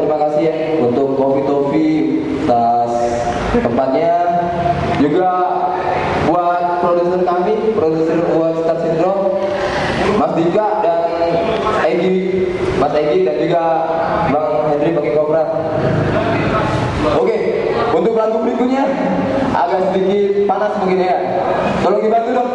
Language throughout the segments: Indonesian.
Terima kasih ya untuk Kopi Tofi atas tempatnya, juga buat produser kami, produser buat Star Syndrome, Mas Dika dan Egi, Mas Egi dan juga Bang Hendri pakai Kobra. Oke, untuk lagu berikutnya agak sedikit panas mungkin ya. Tolong dibantu dong.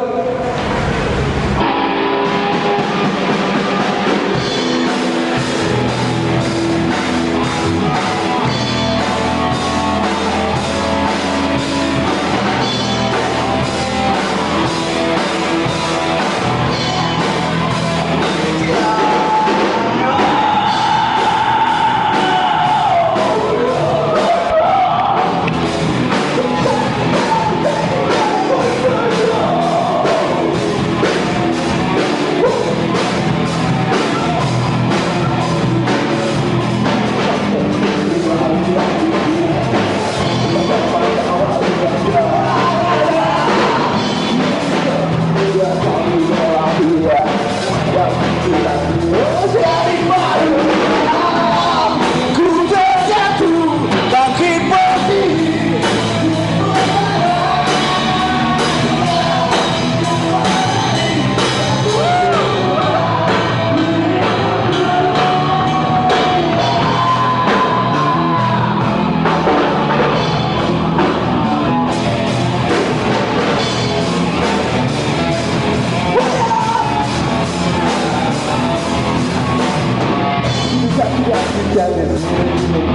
Yeah,